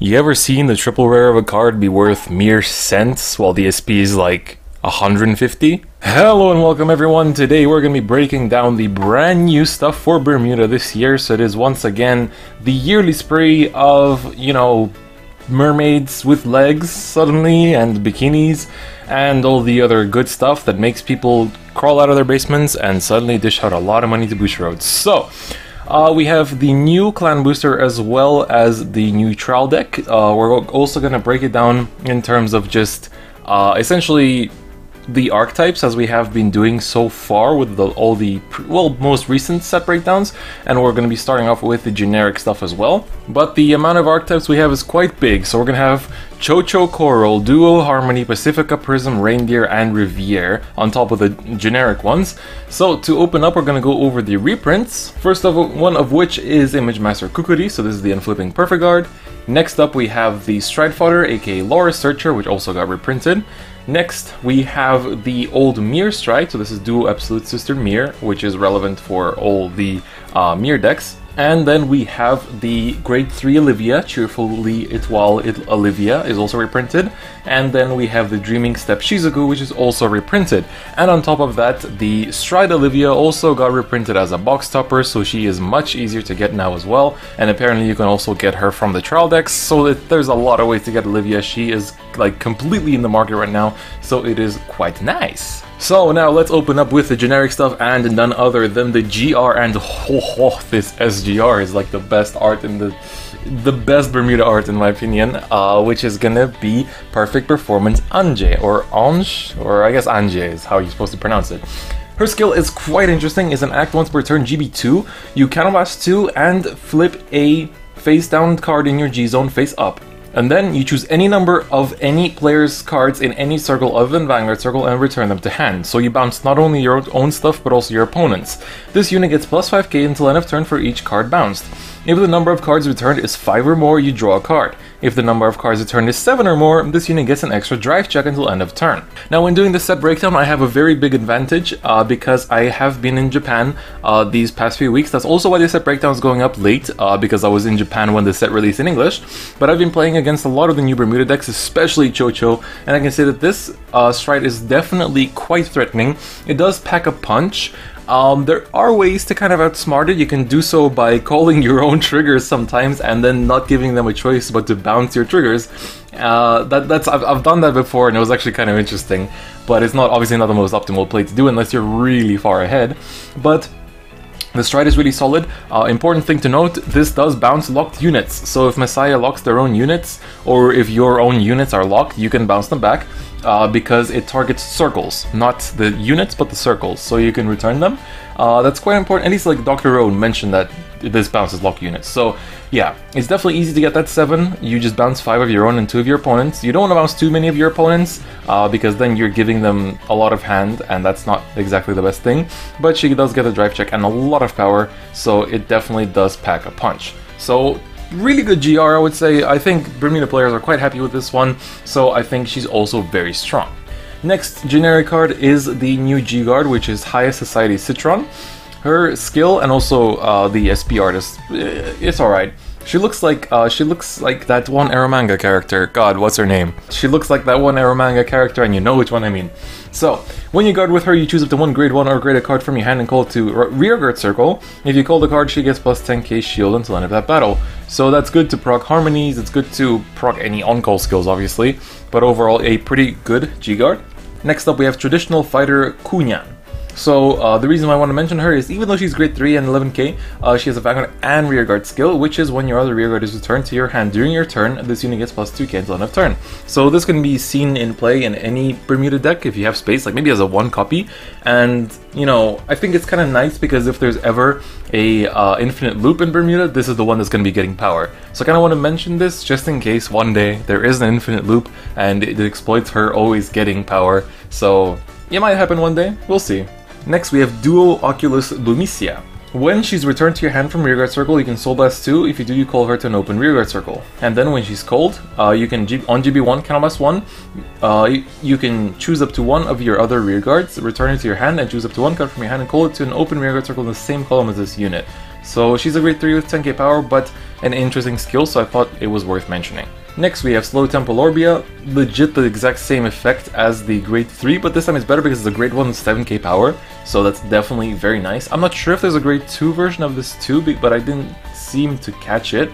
You ever seen the triple rare of a card be worth mere cents while the SP is like 150? Hello and welcome everyone. Today we're going to be breaking down the brand new stuff for Bermuda this year. So it is once again the yearly spree of, mermaids with legs suddenly and bikinis and all the other good stuff that makes people crawl out of their basements and suddenly dish out a lot of money to boost roads. So we have the new clan booster as well as the new trial deck. We're also going to break it down in terms of just essentially the archetypes as we have been doing so far with all the most recent set breakdowns, and we're going to be starting off with the generic stuff as well. But the amount of archetypes we have is quite big, so we're going to have Cho-Cho Coral, Duo, Harmony, Pacifica, Prism, Reindeer, and Riviere on top of the generic ones. So to open up, we're going to go over the reprints, first one of which is Image Master Kukuri, so this is the Unflipping Perfect Guard. Next up we have the Stride Fodder, aka Laura Searcher, which also got reprinted. Next, we have the old Mir Stride, so this is Duo Absolute Sister Mir, which is relevant for all the Mir decks. And then we have the Grade 3 Olivia, Cheerfully Etoile Olivia, is also reprinted. And then we have the Dreaming Step Shizuku, which is also reprinted. And on top of that, the Stride Olivia also got reprinted as a box topper, so she is much easier to get now as well. And apparently you can also get her from the trial decks, so there's a lot of ways to get Olivia. She is like completely in the market right now, so it is quite nice. So now let's open up with the generic stuff, and none other than the GR, and this SGR is like the best art in the best Bermuda art in my opinion, which is gonna be Perfect Performance Ange, or Ange, or I guess Ange is how you're supposed to pronounce it. Her skill is quite interesting. It's an act once per turn GB2. You counterblast 2 and flip a face down card in your G zone face up. And then you choose any number of any player's cards in any circle other than Vanguard circle and return them to hand. So you bounce not only your own stuff but also your opponent's. This unit gets plus 5k until end of turn for each card bounced. If the number of cards returned is 5 or more, you draw a card. If the number of cards returned is 7 or more, this unit gets an extra drive check until end of turn. Now when doing this set breakdown, I have a very big advantage because I have been in Japan these past few weeks. That's also why this set breakdown is going up late, because I was in Japan when the set released in English. But I've been playing against a lot of the new Bermuda decks, especially Cho-Cho, and I can say that this stride is definitely quite threatening. It does pack a punch. There are ways to kind of outsmart it. You can do so by calling your own triggers sometimes and then not giving them a choice but to bounce your triggers. I've done that before and it was actually kind of interesting, but it's obviously not the most optimal play to do unless you're really far ahead. But the stride is really solid. Important thing to note, this does bounce locked units. So if Messiah locks their own units, or if your own units are locked, you can bounce them back. Because it targets circles, not the units, but the circles, so you can return them. That's quite important. At least like Dr. Rowan mentioned that this bounces lock units. So yeah, it's definitely easy to get that 7. You just bounce 5 of your own and 2 of your opponents. You don't want to bounce too many of your opponents, because then you're giving them a lot of hand, and that's not exactly the best thing. But she does get a drive check and a lot of power, so it definitely does pack a punch. So really good GR, I would say. I think Bermuda players are quite happy with this one, so I think she's also very strong. Next generic card is the new G-Guard, which is Highest Society Citron. Her skill and also the SP artist, it's alright. She looks like that one Aromanga character. God, what's her name? She looks like that one Aromanga character, and you know which one I mean. So, when you guard with her, you choose up to one grade 1 or grade a card from your hand and call it to rearguard circle. If you call the card, she gets plus 10k shield until end of that battle. So that's good to proc harmonies, it's good to proc any on-call skills obviously, but overall a pretty good G-Guard. Next up we have Traditional Fighter Kunyan. So the reason why I want to mention her is even though she's grade 3 and 11k, she has a Vanguard and Rearguard skill, which is when your other Rearguard is returned to your hand during your turn, this unit gets plus 2k until end of turn. So this can be seen in play in any Bermuda deck if you have space, like maybe as a 1 copy. And I think it's kind of nice because if there's ever a infinite loop in Bermuda, this is the one that's going to be getting power. So I kind of want to mention this just in case one day there is an infinite loop and it exploits her always getting power. So it might happen one day, we'll see. Next we have Duo Oculus Lumicia. When she's returned to your hand from Rearguard Circle, you can Soul Blast 2. If you do, you call her to an open Rearguard Circle. And then when she's called, you can on GB1, Counterblast 1, you can choose up to one of your other Rearguards, return it to your hand, and choose up to one card from your hand and call it to an open Rearguard Circle in the same column as this unit. So she's a grade 3 with 10k power, but an interesting skill, so I thought it was worth mentioning. Next we have Slow Temple Orbia, legit the exact same effect as the grade 3, but this time it's better because it's a grade 1 with 7k power, so that's definitely very nice. I'm not sure if there's a grade 2 version of this too, but I didn't seem to catch it.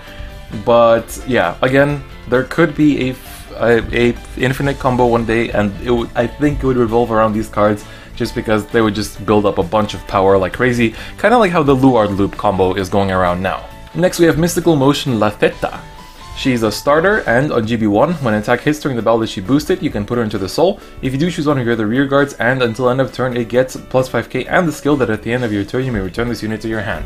But yeah, again, there could be a infinite combo one day, and I think it would revolve around these cards just because they would just build up a bunch of power like crazy, kind of like how the Luard Loop combo is going around now. Next we have Mystical Motion La Theta. She's a starter, and on GB1, when an attack hits during the battle that she boosted, you can put her into the soul. If you do choose one of your other rear guards, and until end of turn it gets plus 5k and the skill that at the end of your turn you may return this unit to your hand.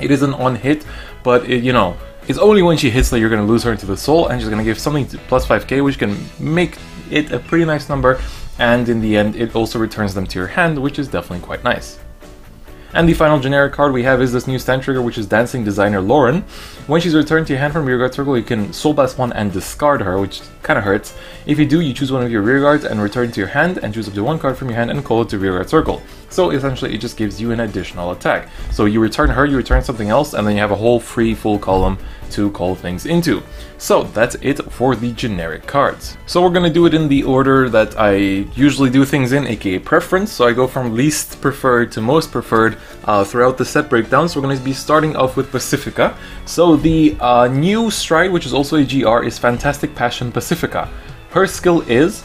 It isn't on hit, but it's only when she hits that you're going to lose her into the soul, and she's going to give something to plus 5k, which can make it a pretty nice number, and in the end it also returns them to your hand, which is definitely quite nice. And the final generic card we have is this new stand trigger, which is Dancing Designer Lauren. When she's returned to your hand from your guard circle, you can Soul Blast one and discard her, which kind of hurts. If you do, you choose one of your rear guards and return it to your hand, and choose up to one card from your hand and call it to rear guard circle. So essentially it just gives you an additional attack. So you return her, you return something else, and then you have a whole free full column to call things into. So that's it for the generic cards. So we're gonna do it in the order that I usually do things in, aka preference. So I go from least preferred to most preferred throughout the set breakdown. So we're gonna be starting off with Pacifica. So the new Stride, which is also a GR, is Fantastic Passion Pacifica. Her skill is,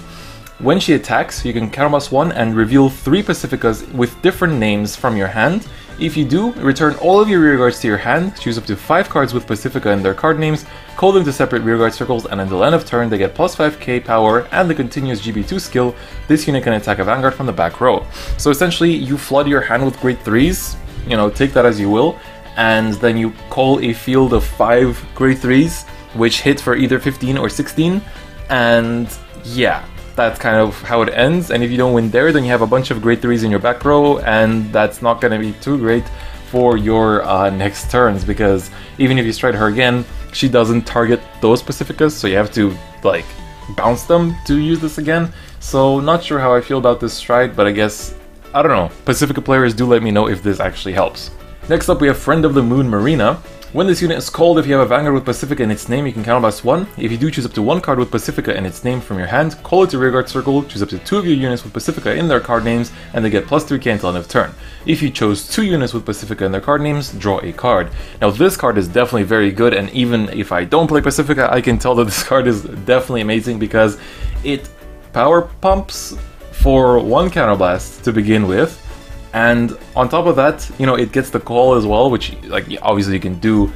when she attacks, you can counterblast one and reveal 3 Pacificas with different names from your hand. If you do, return all of your rear guards to your hand, choose up to 5 cards with Pacifica in their card names, call them to separate rear guard circles, and until end of turn they get plus 5k power and the continuous GB2 skill. This unit can attack a Vanguard from the back row. So essentially you flood your hand with grade 3s, take that as you will, and then you call a field of 5 grade 3s, which hit for either 15 or 16, and yeah, that's kind of how it ends. And if you don't win there, then you have a bunch of grade 3s in your back row, and that's not going to be too great for your next turns, because even if you stride her again, she doesn't target those Pacificas, so you have to like bounce them to use this again. So not sure how I feel about this stride, but I guess, I don't know, Pacifica players, do let me know if this actually helps. Next up we have Friend of the Moon Marina. When this unit is called, if you have a Vanguard with Pacifica in its name, you can counterblast one. If you do, choose up to 1 card with Pacifica in its name from your hand, call it to rearguard circle, choose up to 2 of your units with Pacifica in their card names, and they get plus 3k until end of turn. If you chose 2 units with Pacifica in their card names, draw a card. Now this card is definitely very good, and even if I don't play Pacifica, I can tell that this card is definitely amazing because it power pumps for 1 counterblast to begin with. And on top of that, it gets the call as well, which obviously you can do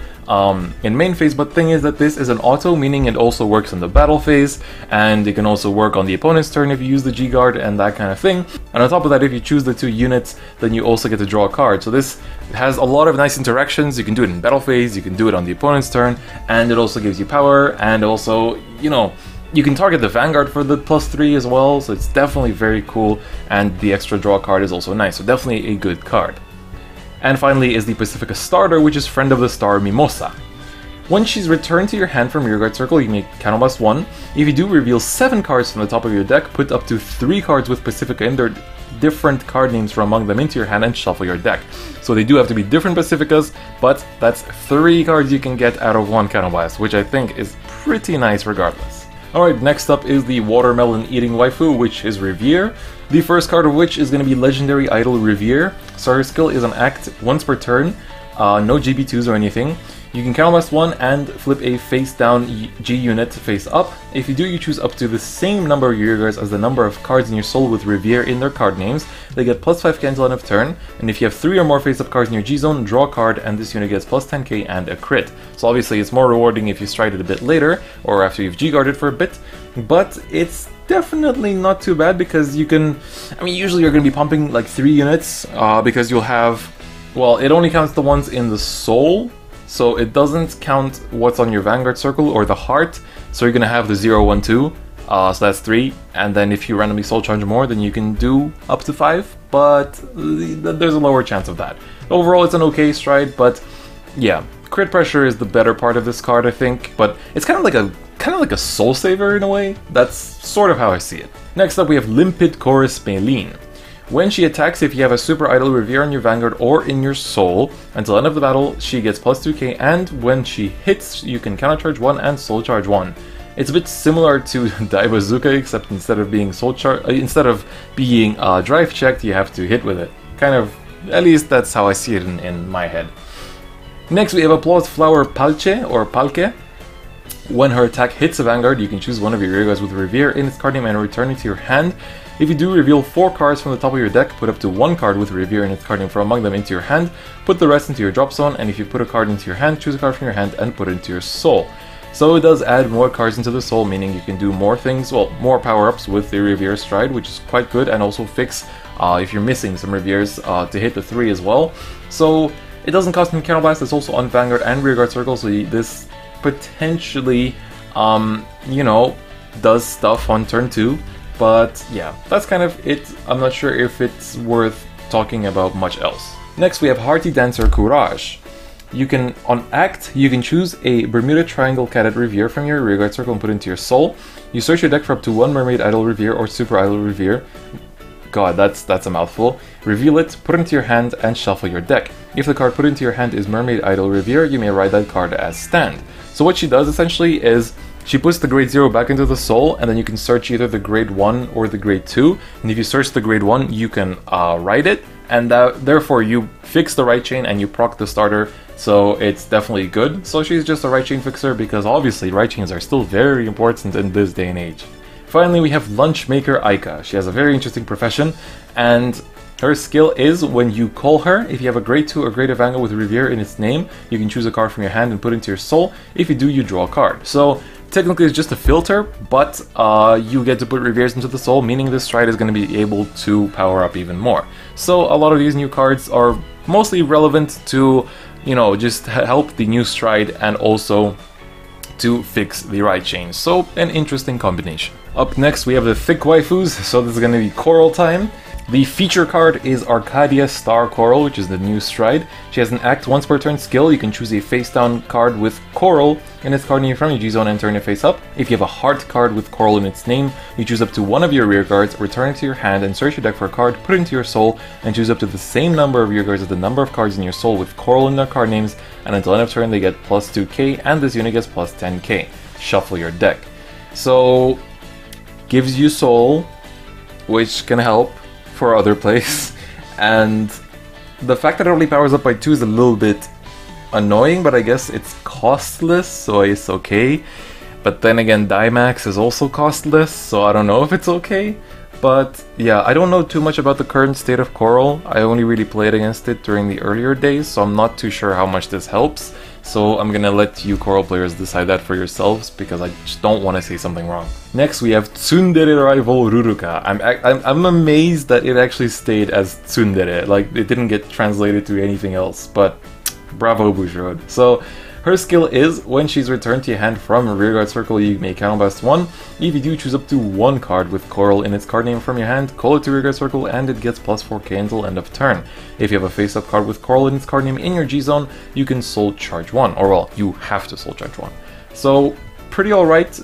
in main phase, but thing is that this is an auto, meaning it also works in the battle phase, and it can also work on the opponent's turn if you use the G-Guard and that kind of thing. And on top of that, if you choose the 2 units, then you also get to draw a card. So this has a lot of nice interactions. You can do it in battle phase, you can do it on the opponent's turn, and it also gives you power, and also, you can target the Vanguard for the plus 3 as well, so it's definitely very cool, and the extra draw card is also nice, so definitely a good card. And finally is the Pacifica Starter, which is Friend of the Star Mimosa. When she's returned to your hand from your guard circle, you may counterblast 1. If you do, reveal 7 cards from the top of your deck, put up to 3 cards with Pacifica in their different card names from among them into your hand, and shuffle your deck. So they do have to be different Pacificas, but that's 3 cards you can get out of 1 counterblast, which I think is pretty nice regardless. Alright, next up is the Watermelon Eating Waifu, which is Revere. The first card of which is going to be Legendary Idol Revere. So her skill is an act once per turn, no GB2s or anything. You can counterblast 1 and flip a face down G unit face up. If you do, you choose up to the same number of rear guards as the number of cards in your soul with Revere in their card names. They get plus 5k until end of turn, and if you have 3 or more face up cards in your G zone, draw a card, and this unit gets plus 10k and a crit. So obviously it's more rewarding if you stride it a bit later, or after you've G-guarded for a bit, but it's definitely not too bad because you can, usually you're going to be pumping like 3 units, because you'll have, well, it only counts the ones in the soul, so it doesn't count what's on your Vanguard circle or the heart, so you're going to have the 0, 1, 2, so that's 3, and then if you randomly soul charge more, then you can do up to 5, but there's a lower chance of that. Overall, it's an okay stride, but yeah, crit pressure is the better part of this card, I think, but it's kind of like a soul saver in a way. That's sort of how I see it. Next up we have Limpid Chorus Maylene. When she attacks, if you have a Super Idol Revere on your Vanguard or in your Soul, until end of the battle, she gets plus 2k, and when she hits, you can countercharge 1 and soul charge 1. It's a bit similar to Dai Bazooka, except instead of being drive checked, you have to hit with it. Kind of, at least that's how I see it in my head. Next we have Applause Flower Palche, or Palke. When her attack hits a Vanguard, you can choose one of your rearguards with Revere in its card name and return it to your hand. If you do, reveal 4 cards from the top of your deck, put up to 1 card with Revere in its card name from among them into your hand, put the rest into your drop zone, and if you put a card into your hand, choose a card from your hand and put it into your soul. So it does add more cards into the soul, meaning you can do more things, well, more power-ups with the Revere Stride, which is quite good, and also fix if you're missing some Reveres to hit the 3 as well. So it doesn't cost any Counterblast, it's also on Vanguard and Rearguard Circle, so this potentially, you know, does stuff on turn 2. But yeah, that's kind of it. I'm not sure if it's worth talking about much else. Next we have Hearty Dancer Courage. You can, on Act, you can choose a Bermuda Triangle Cadet Revere from your Rearguard Circle and put it into your Soul. You search your deck for up to 1 Mermaid Idol Revere or Super Idol Revere. God, that's a mouthful. Reveal it, put it into your hand, and shuffle your deck. If the card put into your hand is Mermaid Idol Revere, you may write that card as stand. So what she does essentially is she puts the grade 0 back into the soul, and then you can search either the grade 1 or the grade 2. And if you search the grade 1, you can write it, and therefore you fix the right chain and you proc the starter, so it's definitely good. So she's just a right chain fixer, because obviously right chains are still very important in this day and age. Finally, we have Lunch Maker Aika. She has a very interesting profession, and her skill is when you call her, if you have a grade 2 or grade of Vanguard with Revere in its name, you can choose a card from your hand and put it into your soul. If you do, you draw a card. So technically it's just a filter, but you get to put Reveres into the soul, meaning this stride is going to be able to power up even more. So a lot of these new cards are mostly relevant to, you know, just help the new stride and also to fix the right chain. So an interesting combination. Up next we have the thick waifus, so this is going to be Coral time. The feature card is Arcadia Star Coral, which is the new stride. She has an act once per turn skill. You can choose a face down card with Coral in its card name from your G-Zone and turn it face up. If you have a heart card with Coral in its name, you choose up to 1 of your rear guards, return it to your hand, and search your deck for a card, put it into your soul, and choose up to the same number of rear guards as the number of cards in your soul with Coral in their card names, and until end of turn they get plus 2k, and this unit gets plus 10k. Shuffle your deck. So, gives you soul, which can help for other plays, and the fact that it only powers up by 2 is a little bit annoying, but I guess it's costless, so it's okay. But then again, Dimax is also costless, so I don't know if it's okay. But yeah, I don't know too much about the current state of Coral. I only really played against it during the earlier days, so I'm not too sure how much this helps. So I'm gonna let you Coral players decide that for yourselves, because I just don't want to say something wrong. Next we have Tsundere Rival Ruruka. I'm amazed that it actually stayed as Tsundere, like it didn't get translated to anything else, but bravo Bushrod. So her skill is, when she's returned to your hand from a rearguard circle, you may counterblast 1. If you do, choose up to 1 card with Coral in its card name from your hand, call it to rearguard circle, and it gets plus 4k until end of turn. If you have a face-up card with Coral in its card name in your G-Zone, you can soul charge 1, or well, you have to soul charge 1. So, pretty alright.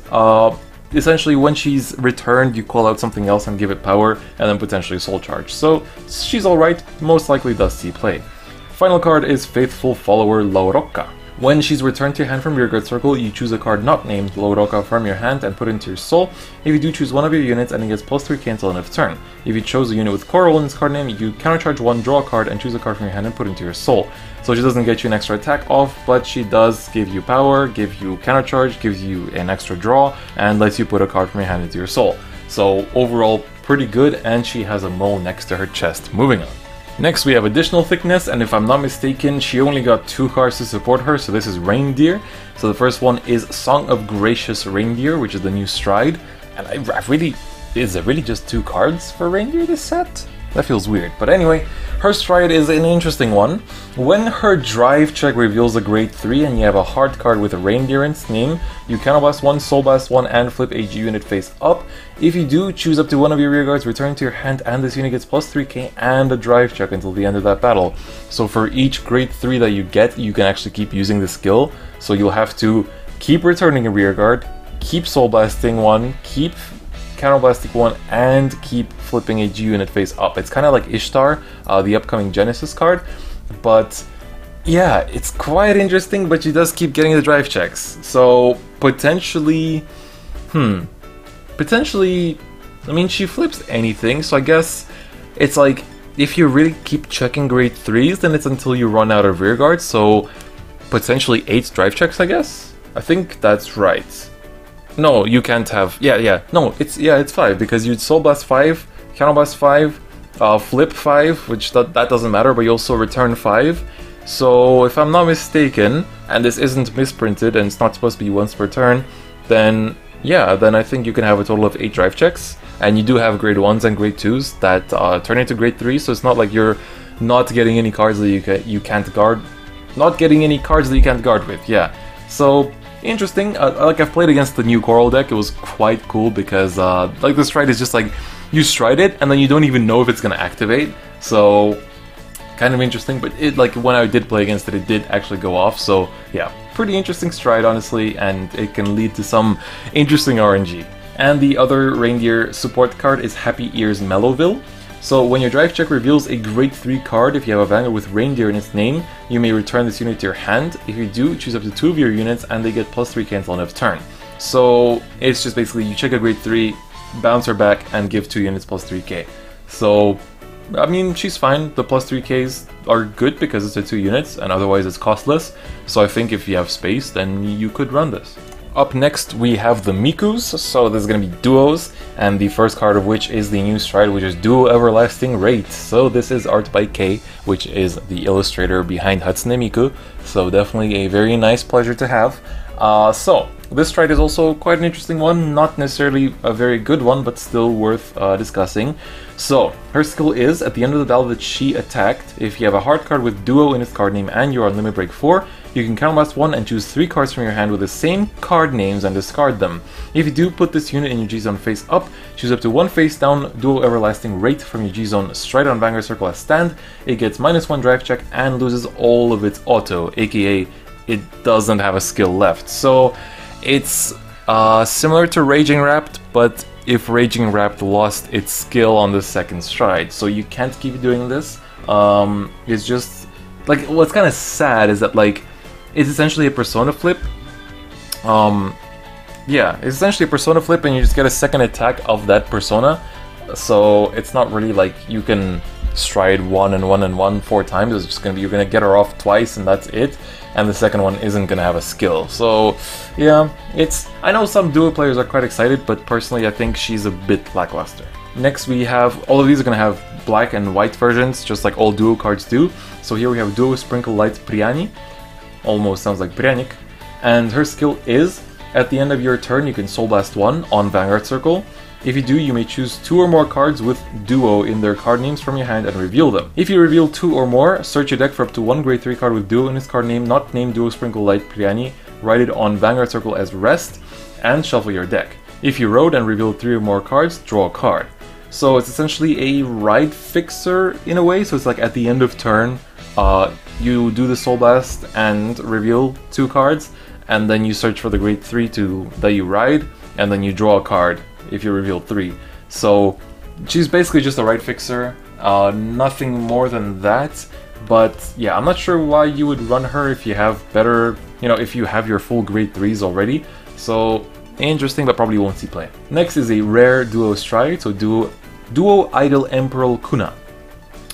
Essentially, when she's returned, you call out something else and give it power, and then potentially soul charge. So, she's alright, most likely does see play. Final card is Faithful Follower Lauroka. When she's returned to your hand from rearguard circle, you choose a card not named Lauroka from your hand and put it into your soul. If you do, choose one of your units and it gets plus 3k until end of turn. If you chose a unit with Coral in its card name, you countercharge 1, draw a card, and choose a card from your hand and put it into your soul. So she doesn't get you an extra attack off, but she does give you power, give you countercharge, gives you an extra draw, and lets you put a card from your hand into your soul. So overall, pretty good, and she has a mole next to her chest. Moving on. Next we have Additional Thickness, and if I'm not mistaken, she only got 2 cards to support her, so this is Reindeer. So the first one is Song of Gracious Reindeer, which is the new stride. And is it really just 2 cards for Reindeer this set? That feels weird. But anyway, her stride is an interesting one. When her drive check reveals a grade 3 and you have a heart card with a reindeer in its name, you counterblast 1, soul blast 1, and flip a G unit face up. If you do, choose up to 1 of your rear guards, return to your hand, and this unit gets plus 3k and a drive check until the end of that battle. So for each grade 3 that you get, you can actually keep using the skill. So you'll have to keep returning a rear guard, keep soul blasting 1, keep counterblasting 1, and keep flipping a G unit face up. It's kind of like Ishtar, the upcoming Genesis card, but yeah, it's quite interesting, but she does keep getting the drive checks. So potentially, potentially, I mean, she flips anything, so I guess it's like, if you really keep checking grade 3s, then it's until you run out of rear guard, so potentially 8 drive checks, I guess? I think that's right. No, you can't have, no, it's 5, because you'd Soul Blast 5, Counter Blast 5, Flip 5, which that doesn't matter, but you also return 5. So, if I'm not mistaken, and this isn't misprinted and it's not supposed to be once per turn, then yeah, then I think you can have a total of 8 drive checks, and you do have grade 1s and grade 2s that turn into grade 3, so it's not like you're not getting any cards that you can't guard, not getting any cards that you can't guard with, yeah. So, interesting, like I've played against the new Coral deck, it was quite cool because like the stride is just like, you stride it and then you don't even know if it's gonna activate, so kind of interesting, but it, like, when I did play against it, it did actually go off, so yeah, pretty interesting stride, honestly, and it can lead to some interesting RNG. And the other reindeer support card is Happy Ears Mellowville. So when your drive check reveals a grade 3 card, if you have a Vanguard with reindeer in its name, you may return this unit to your hand. If you do, choose up to 2 of your units and they get plus 3k until end of turn. So it's just basically you check a grade 3, bounce her back, and give 2 units plus 3k. So I mean, she's fine. The plus 3ks are good because it's a 2 units, and otherwise it's costless. So I think if you have space, then you could run this. Up next, we have the Mikus. So this is going to be duos, and the first card of which is the new stride, which is Duo Everlasting Rate. So this is art by K, which is the illustrator behind Hatsune Miku. So definitely a very nice pleasure to have. So this stride is also quite an interesting one, not necessarily a very good one, but still worth discussing. So, her skill is, at the end of the battle that she attacked, if you have a hard card with Duo in its card name and you're on Limit Break 4, you can counterblast 1 and choose 3 cards from your hand with the same card names and discard them. If you do put this unit in your G-Zone face up, choose up to 1 face down Duo Everlasting Rate from your G-Zone stride on Vanguard Circle as stand, it gets -1 drive check and loses all of its auto, aka it doesn't have a skill left. So it's similar to Raging Wrapped, but if Raging Wrapped lost its skill on the second stride, so you can't keep doing this. It's just like, what's kind of sad is that, like, it's essentially a persona flip. Yeah, it's essentially a persona flip, and you just get a second attack of that persona. So it's not really like you can stride 1 and 1 and 1 4 times. It's just gonna be, you're gonna get her off twice and that's it, and the second one isn't gonna have a skill. So yeah, it's, I know some duo players are quite excited, but personally I think she's a bit lackluster. Next we have, all of these are gonna have black and white versions, just like all duo cards do. So here we have Duo Sprinkle Light Priani, almost sounds like Prianik, and her skill is, at the end of your turn you can Soul Blast 1 on Vanguard Circle. If you do, you may choose 2 or more cards with Duo in their card names from your hand and reveal them. If you reveal 2 or more, search your deck for up to 1 grade 3 card with Duo in its card name, not named Duo Sprinkle Light Priani, write it on Vanguard Circle as rest, and shuffle your deck. If you rode and revealed 3 or more cards, draw a card. So it's essentially a ride fixer in a way, so it's like at the end of turn, you do the Soul Blast and reveal 2 cards, and then you search for the grade 3 that you ride, and then you draw a card if you reveal 3. So she's basically just a ride fixer, nothing more than that. But yeah, I'm not sure why you would run her if you have better, you know, if you have your full grade 3s already. So interesting, but probably won't see play. Next is a rare duo stride, so Duo Idol Emperor Kuna.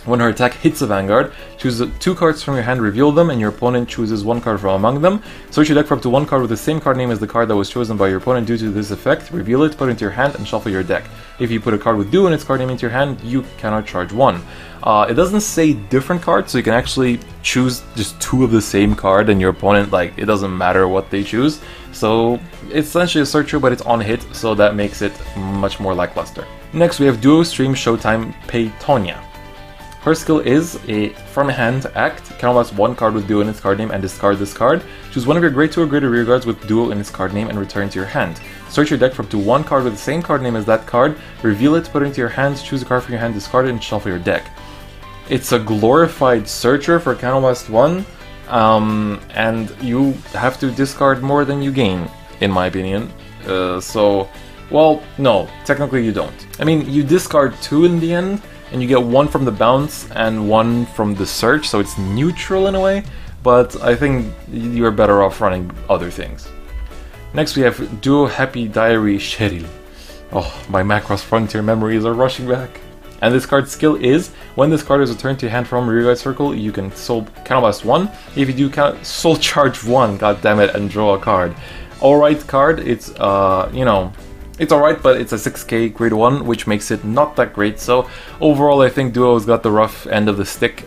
When her attack hits a Vanguard, choose 2 cards from your hand, reveal them, and your opponent chooses 1 card from among them. Search your deck for up to 1 card with the same card name as the card that was chosen by your opponent due to this effect, reveal it, put it into your hand, and shuffle your deck. If you put a card with Duo in its card name into your hand, you cannot charge 1. It doesn't say different cards, so you can actually choose just 2 of the same card, and your opponent, like, it doesn't matter what they choose. So it's essentially a searcher, but it's on hit, so that makes it much more lackluster. Next we have Duo Stream Showtime Peytonia. Her skill is a from hand act, counterblast 1 card with Duo in its card name and discard this card. Choose 1 of your grade 2 or greater rear guards with Duo in its card name and return to your hand. Search your deck for up to 1 card with the same card name as that card, reveal it, put it into your hands, choose a card from your hand, discard it, and shuffle your deck. It's a glorified searcher for counterblast 1, and you have to discard more than you gain, in my opinion. So Well, no, technically you don't. I mean, you discard 2 in the end, and you get 1 from the bounce and 1 from the search, so it's neutral in a way, but I think you're better off running other things. Next we have Duo Happy Diary Cheryl. Oh, my Macross Frontier memories are rushing back. And this card's skill is, when this card is returned to your hand from rearguard circle, you can counterblast 1. If you do soul charge 1, god damn it, and draw a card. Alright card, it's, you know, it's alright, but it's a 6k grade 1, which makes it not that great. So overall, I think Duo's got the rough end of the stick.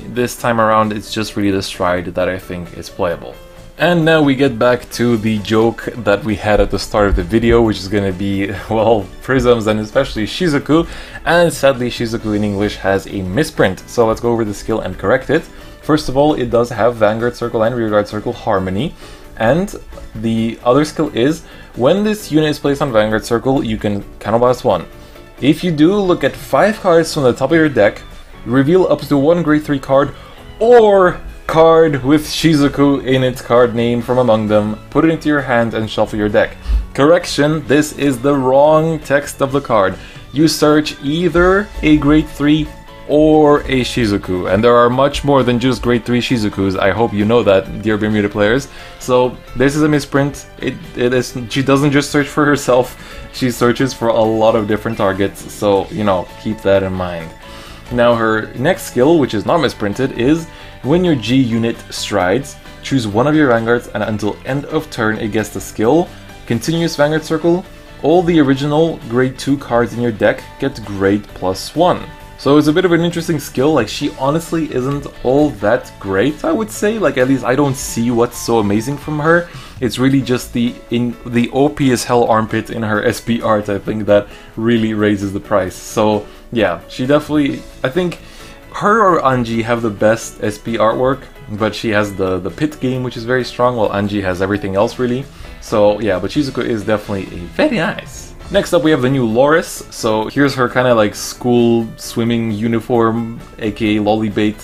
This time around, it's just really the stride that I think is playable. And now we get back to the joke that we had at the start of the video, which is going to be, well, Prisms and especially Shizuku. And sadly, Shizuku in English has a misprint. So let's go over the skill and correct it. First of all, it does have Vanguard Circle and Rearguard Circle Harmony. And the other skill is, when this unit is placed on Vanguard Circle, you can counterblast 1. If you do, look at 5 cards from the top of your deck, reveal up to 1 grade 3 card, or card with Shizuku in its card name from among them, put it into your hand and shuffle your deck. Correction, this is the wrong text of the card. You search either a grade 3 or a Shizuku, and there are much more than just grade 3 Shizukus. I hope you know that, dear Bermuda players. So this is a misprint. She doesn't just search for herself, she searches for a lot of different targets, so, you know, keep that in mind. Now her next skill, which is not misprinted, is when your G unit strides, choose one of your Vanguards, and until end of turn it gets the skill Continuous Vanguard Circle, all the original grade 2 cards in your deck get grade +1. So it's a bit of an interesting skill. Like, she honestly isn't all that great, I would say. Like, at least I don't see what's so amazing from her. It's really just the OP as hell armpit in her SP art, I think, that really raises the price. So yeah, she definitely, I think her or Anji have the best SP artwork, but she has the pit game, which is very strong, while Anji has everything else really. So yeah, but Shizuku is definitely very nice. Next up we have the new Loris. So here's her kind of like school swimming uniform, aka lollybait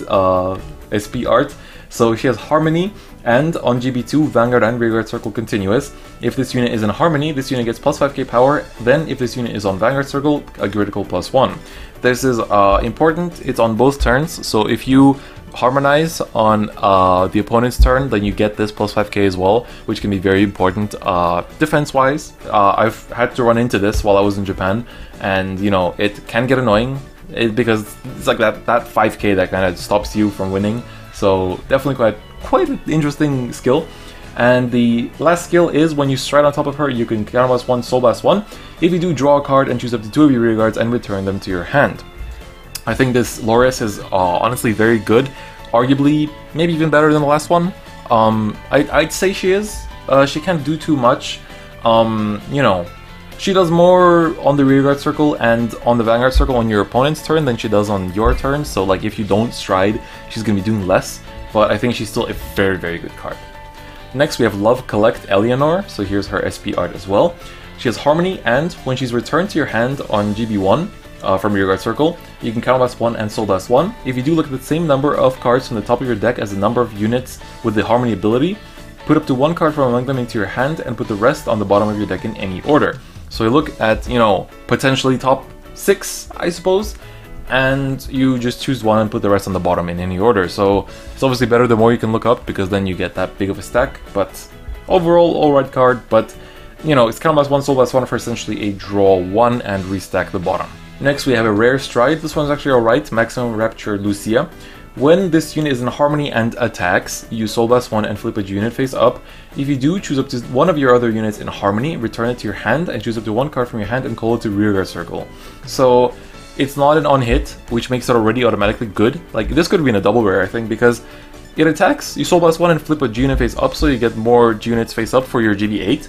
SP art. So she has Harmony, and on GB2, Vanguard and Rearguard Circle continuous. If this unit is in Harmony, this unit gets +5k power. Then if this unit is on Vanguard Circle, a critical +1. This is important, it's on both turns, so if you harmonize on the opponent's turn, then you get this +5k as well, which can be very important defense-wise. I've had to run into this while I was in Japan, and you know, it can get annoying because it's like that 5k that kind of stops you from winning. So definitely quite an interesting skill. And the last skill is when you stride on top of her, you can counterblast 1, soul blast 1. If you do, draw a card and choose up to 2 of your rear guards and return them to your hand. I think this Loris is honestly very good, arguably maybe even better than the last one. I'd say she is. She can't do too much. You know, she does more on the rearguard circle and on the vanguard circle on your opponent's turn than she does on your turn. So like if you don't stride, she's gonna be doing less. But I think she's still a very, very good card. Next we have Love Collect Eleanor. So here's her SP art as well. She has Harmony, and when she's returned to your hand on GB1 from rearguard circle, you can counterblast 1 and soul blast 1. If you do, look at the same number of cards from the top of your deck as the number of units with the Harmony ability. Put up to 1 card from among them into your hand and put the rest on the bottom of your deck in any order. So you look at, you know, potentially top 6, I suppose, and you just choose 1 and put the rest on the bottom in any order. So it's obviously better the more you can look up, because then you get that big of a stack. But overall, alright card, but you know, it's counterblast 1, soul blast 1 for essentially a draw 1 and restack the bottom. Next we have a rare stride. This one's actually alright, Maximum Rapture Lucia. When this unit is in Harmony and attacks, you soul blast 1 and flip a unit face up. If you do, choose up to 1 of your other units in Harmony, return it to your hand, and choose up to 1 card from your hand and call it to rearguard circle. So it's not an on-hit, which makes it already automatically good. Like, this could be in a double rare, I think, because it attacks, you soul blast 1 and flip a unit face up, so you get more units face up for your GB8.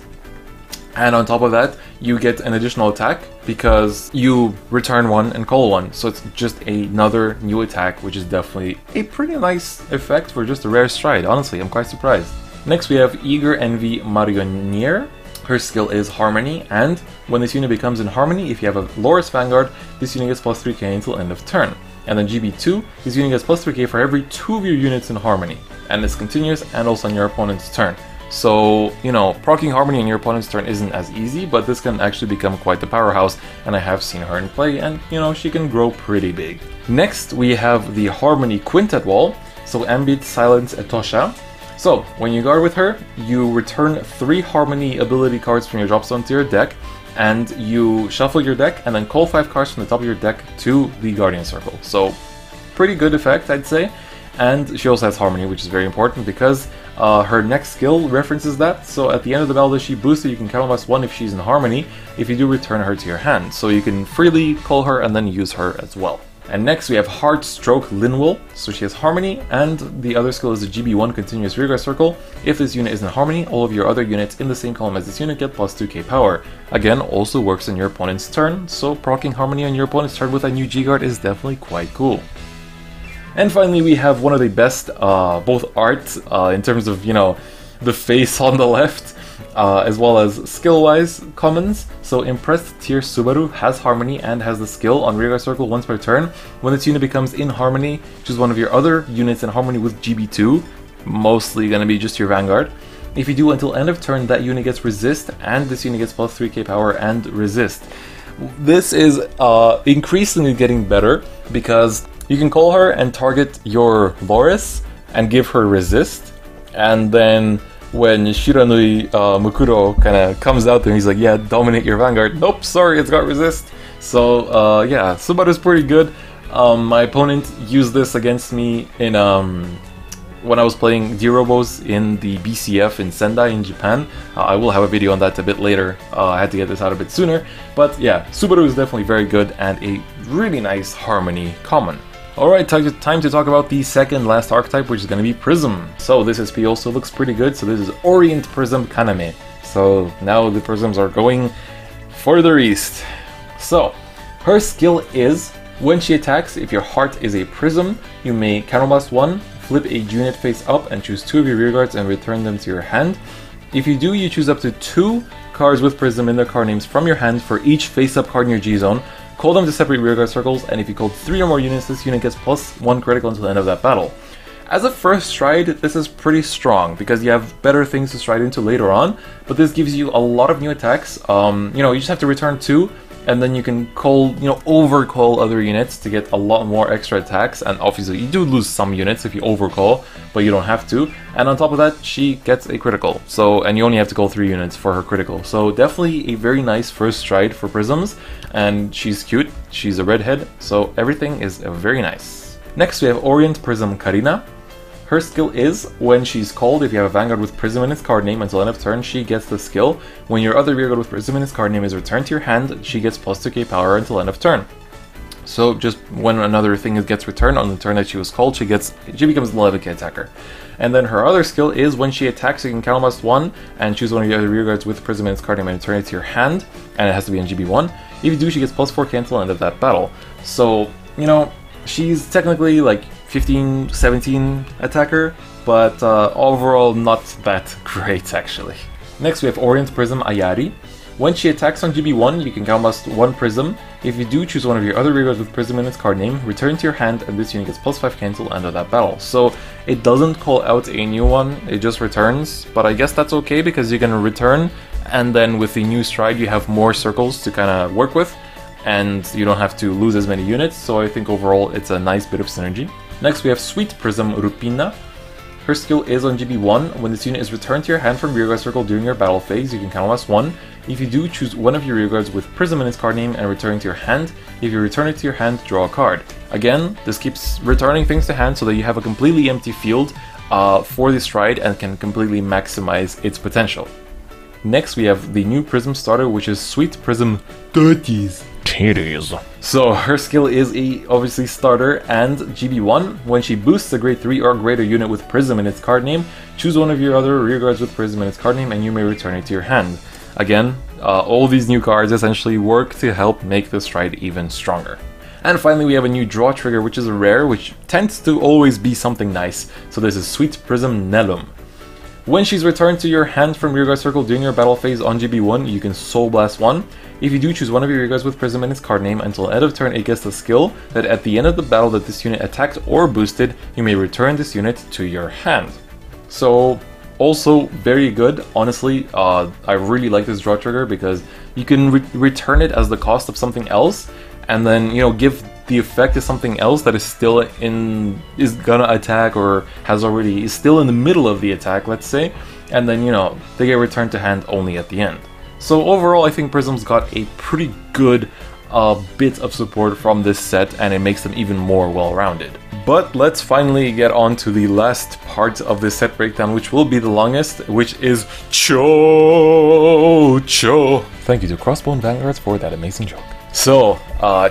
And on top of that, you get an additional attack because you return 1 and call 1. So it's just another new attack, which is definitely a pretty nice effect for just a rare stride. Honestly, I'm quite surprised. Next we have Eager Envy Marionnier. Her skill is Harmony, and when this unit becomes in Harmony, if you have a Loris Vanguard, this unit gets +3k until end of turn. And then GB2, this unit gets +3k for every 2 of your units in Harmony. And it's continuous and also on your opponent's turn. So, you know, proccing Harmony on your opponent's turn isn't as easy, but this can actually become quite the powerhouse, and I have seen her in play, and, you know, she can grow pretty big. Next, we have the Harmony Quintet wall, so Ambit, Silence, Etosha. So, when you guard with her, you return 3 Harmony ability cards from your drop zone to your deck, and you shuffle your deck, and then call 5 cards from the top of your deck to the Guardian Circle. So, pretty good effect, I'd say. And she also has Harmony, which is very important because her next skill references that. So at the end of the battle that she boosted, you can counterblast 1 if she's in Harmony. If you do, return her to your hand. So you can freely call her and then use her as well. And next we have Heart Stroke Linwell. So she has Harmony, and the other skill is the GB1 Continuous Rearguard Circle. If this unit is in Harmony, all of your other units in the same column as this unit get plus 2k power. Again, also works on your opponent's turn, so proccing Harmony on your opponent's turn with a new G-Guard is definitely quite cool. And finally, we have one of the best, both art, in terms of, you know, the face on the left, as well as skill-wise commons. So Impressed Tier Subaru has Harmony and has the skill on Rearguard Circle once per turn. When this unit becomes in Harmony, choose one of your other units in Harmony with GB2, mostly gonna be just your Vanguard. If you do until end of turn, that unit gets Resist, and this unit gets plus 3k power and Resist. This is increasingly getting better, because you can call her and target your Loris and give her Resist, and then when Shiranui Mukuro kind of comes out there, he's like, yeah, dominate your Vanguard. Nope, sorry, it's got Resist. So yeah, Subaru's pretty good. My opponent used this against me in when I was playing D-Robos in the BCF in Sendai in Japan. I will have a video on that a bit later. I had to get this out a bit sooner. But yeah, Subaru is definitely very good and a really nice Harmony common. Alright, time to talk about the second last archetype, which is going to be Prism. So this SP also looks pretty good. So this is Orient Prism Kaname. So now the prisms are going further east. So her skill is, when she attacks, if your heart is a prism, you may counterblast 1, flip a unit face up and choose 2 of your rearguards and return them to your hand. If you do, you choose up to 2 cards with prism in their card names from your hand for each face-up card in your G-Zone. Call them to separate rearguard circles, and if you call 3 or more units, this unit gets plus 1 critical until the end of that battle. As a first stride, this is pretty strong, because you have better things to stride into later on, but this gives you a lot of new attacks. You know, you just have to return 2, and then you can call, you know, overcall other units to get a lot more extra attacks, and obviously you do lose some units if you overcall, but you don't have to. And on top of that, she gets a critical, so, and you only have to call 3 units for her critical. So definitely a very nice first stride for Prisms, and she's cute, she's a redhead, so everything is very nice. Next we have Orient Prism Karina. Her skill is, when she's called, if you have a Vanguard with Prism in its card name until end of turn, she gets the skill. When your other Rearguard with Prism in its card name is returned to your hand, she gets plus 2k power until end of turn. So just when another thing gets returned on the turn that she was called, she becomes an 11k attacker. And then her other skill is, when she attacks, you can counterblast 1 and choose one of your other Rearguards with Prism in its card name and return it to your hand, and it has to be in GB1. If you do, she gets plus 4k until end of that battle. So, you know, she's technically like 15, 17 attacker, but overall not that great actually. Next we have Orient Prism Ayari. When she attacks on GB1, you can counterblast 1 Prism. If you do, choose one of your other rearguards with Prism in its card name, return to your hand, and this unit gets plus 5 cancel end of that battle. So it doesn't call out a new one, it just returns, but I guess that's okay because you're gonna return, and then with the new stride you have more circles to kind of work with, and you don't have to lose as many units, so I think overall it's a nice bit of synergy. Next we have Sweet Prism Rupina. Her skill is on GB1. When this unit is returned to your hand from rearguard circle during your battle phase, you can counterblast 1. If you do, choose one of your rearguards with Prism in its card name and return it to your hand. If you return it to your hand, draw a card. Again, this keeps returning things to hand so that you have a completely empty field for this stride and can completely maximize its potential. Next we have the new Prism starter, which is Sweet Prism Titties. So her skill is obviously starter and GB1. When she boosts a grade 3 or greater unit with Prism in its card name, choose one of your other rearguards with Prism in its card name and you may return it to your hand. Again, all these new cards essentially work to help make the stride even stronger. And finally we have a new draw trigger, which is a rare, which tends to always be something nice. So this is Sweet Prism Nelum. When she's returned to your hand from rearguard circle during your battle phase on GB1, you can Soul Blast 1. If you do, choose one of your rearguards with Prism in its card name until end of turn it gets the skill that at the end of the battle that this unit attacked or boosted, you may return this unit to your hand. So Also very good, honestly. I really like this draw trigger because you can return it as the cost of something else, and then, you know, give the effect to something else that is still is gonna attack or is still in the middle of the attack, let's say, and then, you know, they get returned to hand only at the end. So overall, I think Prism's got a pretty good bit of support from this set, and it makes them even more well-rounded. But let's finally get on to the last part of this set breakdown, which will be the longest, which is Cho-Cho. Thank you to Crossbone Vanguards for that amazing joke. So,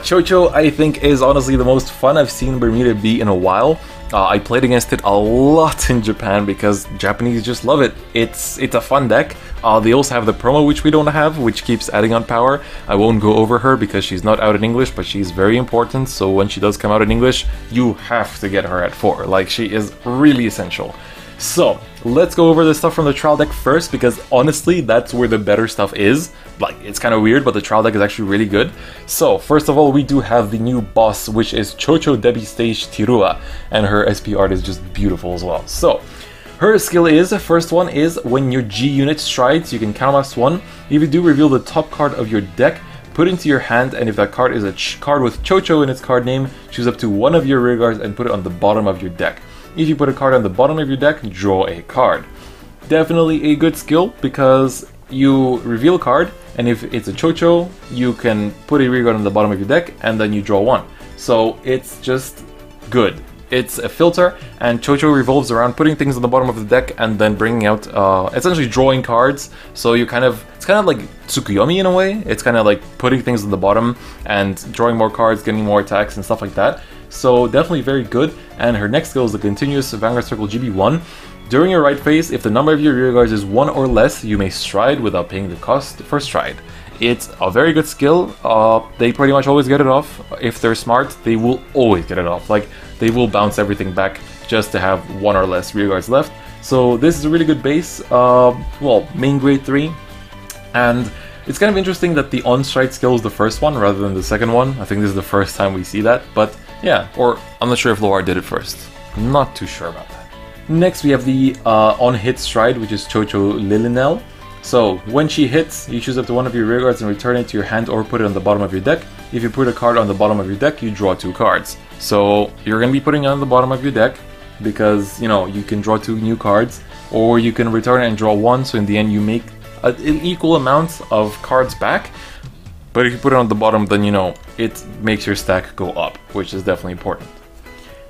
Cho-Cho, I think, is honestly the most fun I've seen Bermuda be in a while. I played against it a lot in Japan because Japanese just love it. It's a fun deck. They also have the promo, which we don't have, which keeps adding on power. I won't go over her because she's not out in English, but she's very important, so when she does come out in English, you have to get her at 4. Like, she is really essential. So, let's go over the stuff from the trial deck first, because honestly, that's where the better stuff is. Like, it's kind of weird, but the trial deck is actually really good. So, first of all, we do have the new boss, which is Cho-Cho Debi Stage Tirua, and her SP art is just beautiful as well. So, her skill is, first one is, when your G unit strides, you can counterblast 1. If you do, reveal the top card of your deck, put it into your hand, and if that card is a card with Cho-Cho in its card name, choose up to one of your rear guards and put it on the bottom of your deck. If you put a card on the bottom of your deck, draw a card. Definitely a good skill because you reveal a card, and if it's a Cho-Cho, you can put a rear guard on the bottom of your deck, and then you draw 1. So it's just good. It's a filter, and Cho-Cho revolves around putting things on the bottom of the deck and then bringing out, essentially drawing cards. So it's kind of like Tsukuyomi in a way. It's kind of like putting things on the bottom and drawing more cards, getting more attacks and stuff like that. So definitely very good. And her next skill is the continuous Vanguard Circle GB1. During your right phase, if the number of your rear guards is 1 or less, you may stride without paying the cost for stride. It's a very good skill. They pretty much always get it off. If they're smart, they will always get it off. Like, they will bounce everything back just to have 1 or less rear guards left. So this is a really good base. Well, main grade 3. And it's kind of interesting that the on-stride skill is the first one rather than the second one. I think this is the first time we see that. But yeah, or I'm not sure if Loar did it first. Not too sure about that. Next we have the on-hit stride, which is Cho-Cho Lilinel. So, when she hits, you choose up to one of your rear guards and return it to your hand or put it on the bottom of your deck. If you put a card on the bottom of your deck, you draw 2 cards. So, you're going to be putting it on the bottom of your deck because, you know, you can draw 2 new cards, or you can return it and draw 1, so in the end you make an equal amount of cards back. But if you put it on the bottom, then, you know, it makes your stack go up, which is definitely important.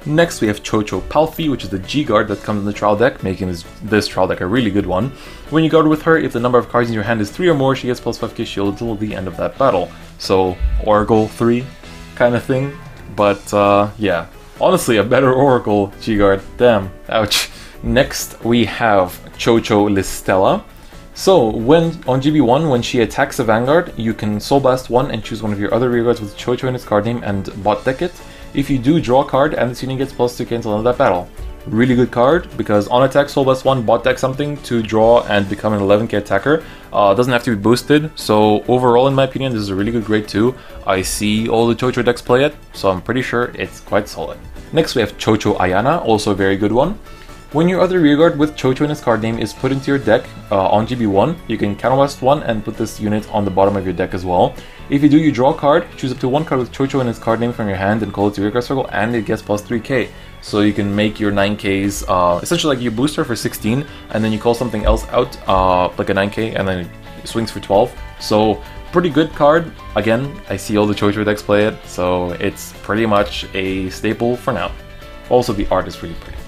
Next we have Cho-Cho Palfi, which is the G-Guard that comes in the trial deck, making this trial deck a really good one. When you guard with her, if the number of cards in your hand is 3 or more, she gets plus 5k shield until the end of that battle. So, Oracle 3 kind of thing. But yeah, honestly a better Oracle G-Guard. Damn, ouch. Next we have Cho-Cho Listella. So, on GB1, when she attacks a Vanguard, you can Soul Blast 1 and choose one of your other rear guards with Cho-Cho in its card name and bot deck it. If you do, draw a card and this unit gets plus 2k until the end of that battle. Really good card, because on attack, Soul Blast 1, bot deck something to draw and become an 11k attacker. Doesn't have to be boosted, so overall in my opinion this is a really good grade 2. I see all the Cho-Cho decks play it, so I'm pretty sure it's quite solid. Next we have Cho-Cho Ayana, also a very good one. When your other rearguard with Cho-Cho in its card name is put into your deck on GB1, you can counterblast 1 and put this unit on the bottom of your deck as well. If you do, you draw a card, choose up to 1 card with Cho-Cho in its card name from your hand and call it to your card circle, and it gets plus 3k. So you can make your 9ks, essentially like you boost her for 16, and then you call something else out, like a 9k, and then it swings for 12. So, pretty good card. Again, I see all the Cho-Cho decks play it, so it's pretty much a staple for now. Also, the art is really pretty.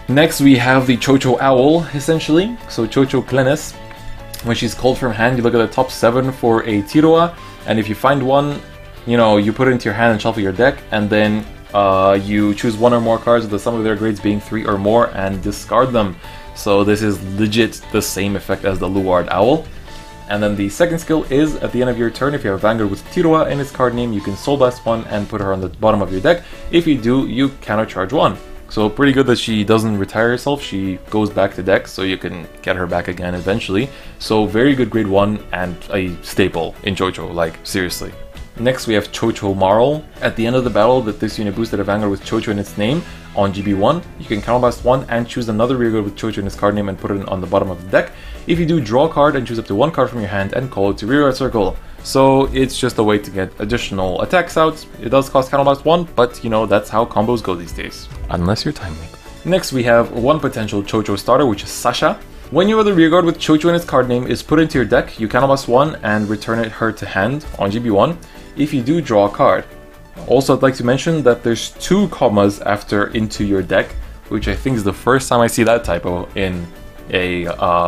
Next, we have the Cho-Cho Owl, essentially. So, Cho-Cho Clenis. When she's called from hand, you look at the top 7 for a Tiroa, and if you find one, you know, you put it into your hand and shuffle your deck, and then you choose 1 or more cards with the sum of their grades being 3 or more and discard them. So this is legit the same effect as the Luard Owl. And then the second skill is, at the end of your turn, if you have a Vanguard with Tiroa in its card name, you can Soul Blast 1 and put her on the bottom of your deck. If you do, you countercharge 1. So pretty good that she doesn't retire herself, she goes back to deck, so you can get her back again eventually. So very good grade 1 and a staple in Cho-Cho, like seriously. Next we have Chocho Marl. At the end of the battle that this unit boosted a Vanguard with Chocho in its name on GB1, you can counterblast 1 and choose another rearguard with Chocho in its card name and put it on the bottom of the deck. If you do, draw a card and choose up to 1 card from your hand and call it to rearguard circle. So it's just a way to get additional attacks out. It does cost counterblast 1, but you know, that's how combos go these days. Unless you're timely. Next we have one potential Chocho starter, which is Sasha. When your other rearguard with Chocho in its card name is put into your deck, you counterblast 1 and return her to hand on GB1. If you do, draw a card. Also, I'd like to mention that there's 2 commas after into your deck, which I think is the first time I see that typo in a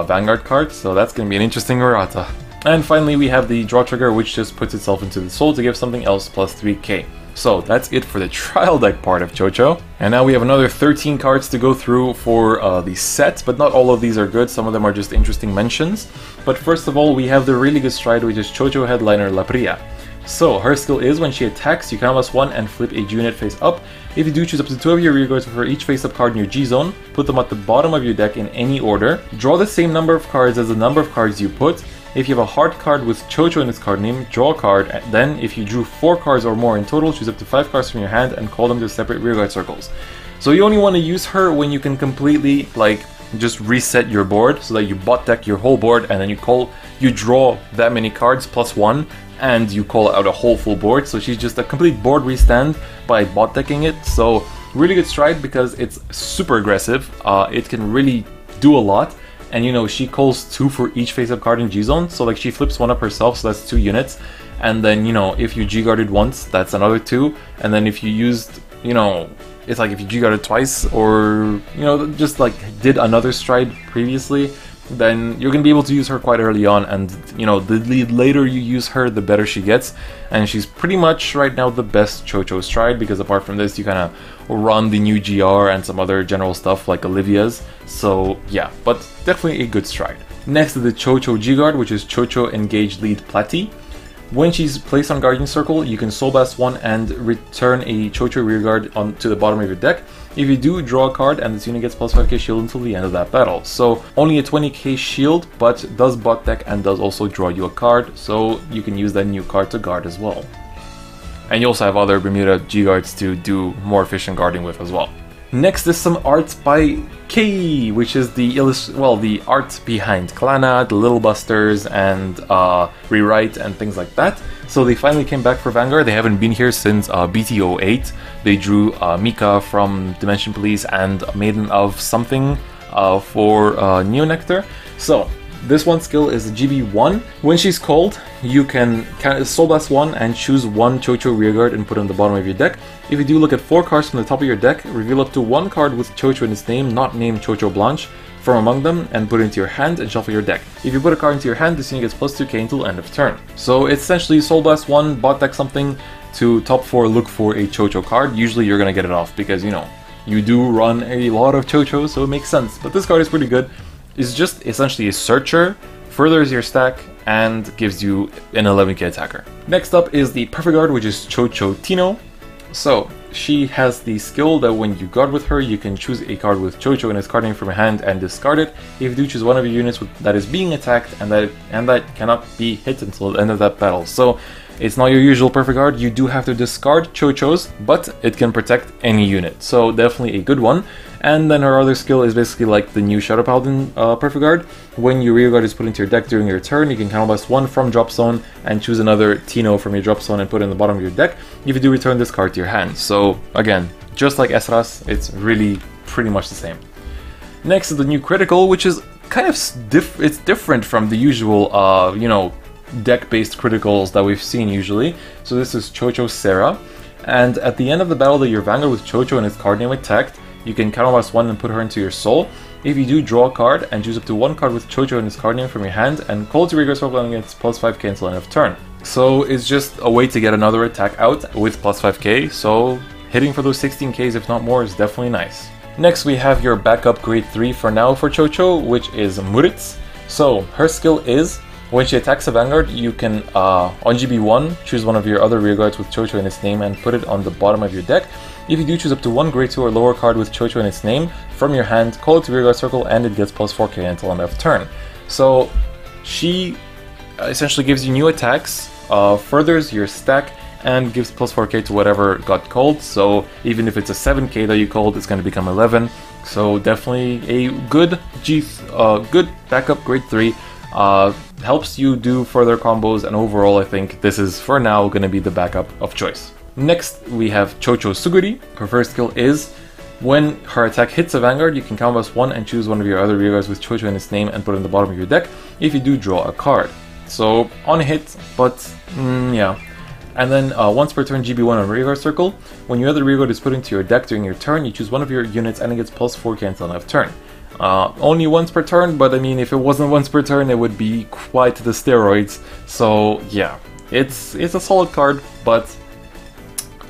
Vanguard card, so that's going to be an interesting errata. And finally we have the draw trigger, which just puts itself into the soul to give something else plus 3k. So that's it for the trial deck part of Chocho. And now we have another 13 cards to go through for the set, but not all of these are good, some of them are just interesting mentions. But first of all, we have the really good stride, which is Chocho Headliner Lapria. So her skill is when she attacks, you counterblast 1 and flip a unit face up. If you do, choose up to 2 of your rearguards for each face-up card in your G-zone, put them at the bottom of your deck in any order. Draw the same number of cards as the number of cards you put. If you have a hard card with Chocho in its card name, draw a card. Then, if you drew 4 cards or more in total, choose up to 5 cards from your hand and call them to separate rearguard circles. So you only want to use her when you can completely, like, just reset your board so that you bot deck your whole board and then you draw that many cards plus 1 and you call out a whole full board. So she's just a complete board restand by bot decking it. So really good stride because it's super aggressive. It can really do a lot. And you know, she calls 2 for each face-up card in G-zone, so like she flips 1 up herself, so that's 2 units. And then, you know, if you G-guarded once, that's another 2. And then if you used, you know, it's like if you G-guarded twice, or, you know, just like did another stride previously, then you're going to be able to use her quite early on. And, you know, the later you use her, the better she gets. And she's pretty much right now the best Chocho stride, because apart from this, you kind of run the new GR and some other general stuff like Olivia's. So yeah, but definitely a good stride. Next is the Chocho G-Guard, which is Chocho Engage Lead Platy. When she's placed on Guardian Circle, you can Soul Blast 1 and return a Chocho Rearguard to the bottom of your deck. If you do, draw a card and this unit gets plus 5k shield until the end of that battle. So only a 20k shield, but does bot deck and does also draw you a card, so you can use that new card to guard as well. And you also have other Bermuda G-Guards to do more efficient guarding with as well. Next is some art by K, which is the art behind Klana, the Little Busters, and Rewrite and things like that. So they finally came back for Vanguard. They haven't been here since BT08. They drew Mika from Dimension Police and Maiden of something for Neo Nectar. So this one skill is GB1. When she's called, you can Soul Blast 1 and choose 1 Chocho Rearguard and put it on the bottom of your deck. If you do, look at 4 cards from the top of your deck, reveal up to 1 card with Chocho in its name, not named Chocho Blanche, from among them, and put it into your hand and shuffle your deck. If you put a card into your hand, this unit gets plus 2k until end of turn. So it's essentially Soul Blast 1, bot deck something, to top 4 look for a Chocho card. Usually you're gonna get it off because, you know, you do run a lot of Chochos, so it makes sense. But this card is pretty good. It's just essentially a searcher, furthers your stack, and gives you an 11k attacker. Next up is the Perfect Guard, which is Chocho Tino. So she has the skill that when you guard with her, you can choose a card with Chocho in its card name from your hand and discard it. If you do, choose one of your units that is being attacked and that cannot be hit until the end of that battle. So it's not your usual Perfect Guard. You do have to discard Chochos, but it can protect any unit. So definitely a good one. And then her other skill is basically like the new Shadow Paladin Perfect Guard. When your rearguard is put into your deck during your turn, you can counterblast 1 from drop zone and choose another Tino from your drop zone and put it in the bottom of your deck. If you do, return this card to your hand. So again, just like Esras, it's really pretty much the same. Next is the new Critical, which is kind of different from the usual, you know, deck-based criticals that we've seen usually. So this is Chocho Serra, and at the end of the battle that your Vanguard with Chocho and its card name attacked, you can counterblast 1 and put her into your soul. If you do, draw a card and choose up to 1 card with Chocho and its card name from your hand and call it to rearguard circle and gets plus 5k until end of turn. So it's just a way to get another attack out with plus 5k, so hitting for those 16ks if not more is definitely nice. Next we have your backup grade 3 for now for Chocho, which is Muritz. So her skill is, when she attacks a Vanguard, you can, on GB1, choose one of your other rearguards with Chocho in its name and put it on the bottom of your deck. If you do, choose up to 1 grade 2 or lower card with Chocho in its name from your hand, call it to rearguard circle, and it gets plus 4k until end of turn. So she essentially gives you new attacks, furthers your stack, and gives plus 4k to whatever got called. So even if it's a 7k that you called, it's going to become 11. So definitely a good good backup grade 3. Helps you do further combos, and overall I think this is for now going to be the backup of choice. Next we have Chocho Suguri. Her first skill is when her attack hits a Vanguard, you can combos 1 and choose one of your other rearguards with Chocho in its name and put it in the bottom of your deck. If you do, draw a card. So on hit, but yeah. And then once per turn GB1 on rearguard circle, when your other rearguard is put into your deck during your turn, you choose one of your units and it gets plus 4k until end of turn. Only once per turn, but I mean, if it wasn't once per turn, it would be quite the steroids. So yeah, it's a solid card, but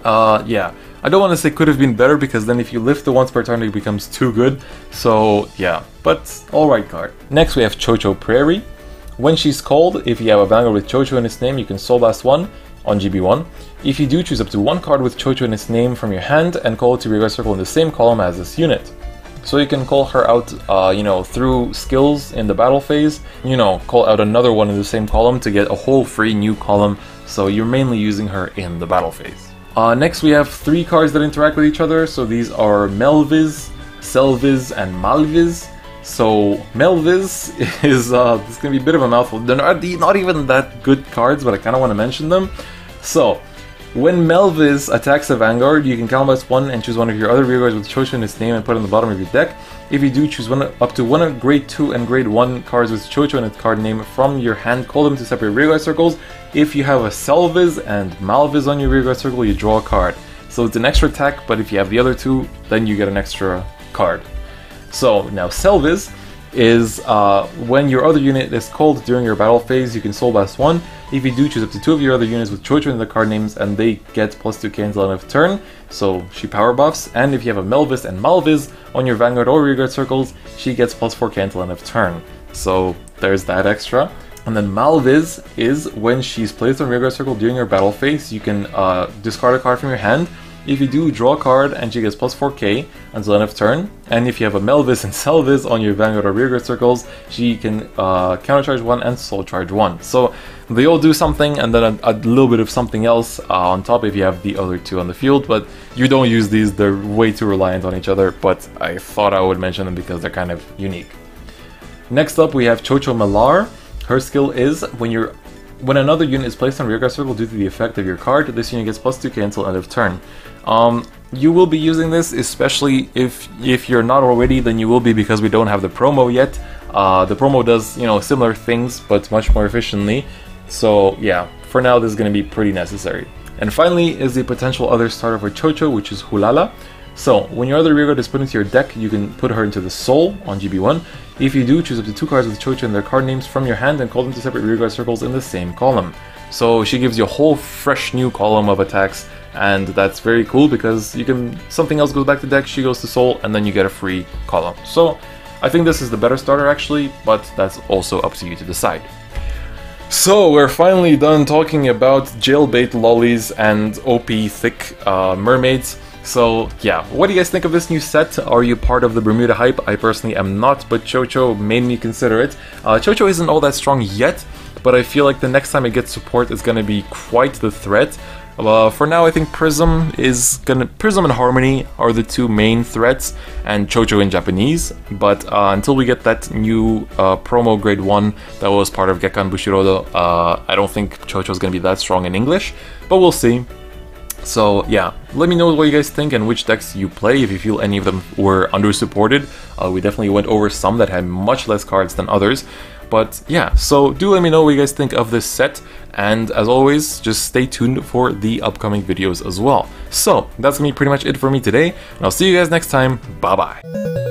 yeah, I don't want to say could have been better, because then if you lift the once per turn, it becomes too good. So yeah, but alright card. Next we have Chocho Prairie. When she's called, if you have a Vanguard with Chocho in its name, you can Soul Blast 1 on GB1. If you do, choose up to one card with Chocho in its name from your hand and call it to rearguard circle in the same column as this unit. So you can call her out, you know, through skills in the battle phase, you know, call out another one in the same column to get a whole free new column, so you're mainly using her in the battle phase. Next we have 3 cards that interact with each other, so these are Melviz, Selviz, and Malviz. So Melviz is, it's going to be a bit of a mouthful. They're not even that good cards, but I kind of want to mention them. So, when Melviz attacks a Vanguard, you can combos 1 and choose one of your other rearguards with Chocho in its name and put it in the bottom of your deck. If you do, choose up to one of grade 2 and grade 1 cards with Chocho in its card name from your hand, call them to separate rearguard circles. If you have a Selviz and Malviz on your rearguard circle, you draw a card. So it's an extra attack, but if you have the other 2, then you get an extra card. So now Selviz is when your other unit is called during your battle phase, you can Soul Blast 1. If you do, choose up to 2 of your other units with Chocho in the card names and they get plus 2k until end of turn, so she power buffs. And if you have a Melviz and Malviz on your Vanguard or rearguard circles, she gets plus 4k until end of turn. So there's that extra. And then Malviz is when she's placed on rearguard circle during your battle phase, you can discard a card from your hand. If you do, draw a card and she gets plus 4k until end of turn. And if you have a Melviz and Selviz on your Vanguard or rearguard circles, she can countercharge 1 and soul charge 1. So they all do something, and then a little bit of something else on top if you have the other 2 on the field. But you don't use these, they're way too reliant on each other, but I thought I would mention them because they're kind of unique. Next up we have Chocho Malar. Her skill is when another unit is placed on rearguard circle due to the effect of your card, this unit gets plus 2k until end of turn. You will be using this, especially if you're not already, then you will be, because we don't have the promo yet. The promo does, you know, similar things, but much more efficiently. So yeah, for now this is going to be pretty necessary. And finally is the potential other starter for Chocho, which is Hulala. So when your other rearguard is put into your deck, you can put her into the Soul on GB1. If you do, choose up to 2 cards with Chocho and their card names from your hand and call them to separate rearguard circles in the same column. So she gives you a whole fresh new column of attacks, and that's very cool because you can, something else goes back to deck, she goes to Soul, and then you get a free column. So I think this is the better starter actually, but that's also up to you to decide. So we're finally done talking about jailbait lollies and OP thick mermaids. So yeah, what do you guys think of this new set? Are you part of the Bermuda hype? I personally am not, but Chocho made me consider it. Chocho isn't all that strong yet, but I feel like the next time it gets support is gonna be quite the threat. For now, I think Prism and Harmony are the 2 main threats, and Chocho in Japanese. But until we get that new promo grade 1 that was part of Gekkan Bushirodo, I don't think Chocho is gonna be that strong in English, but we'll see. So yeah, let me know what you guys think and which decks you play, if you feel any of them were under-supported. We definitely went over some that had much less cards than others. But yeah, so do let me know what you guys think of this set, and as always, just stay tuned for the upcoming videos as well. So, that's gonna be pretty much it for me today, and I'll see you guys next time. Bye-bye.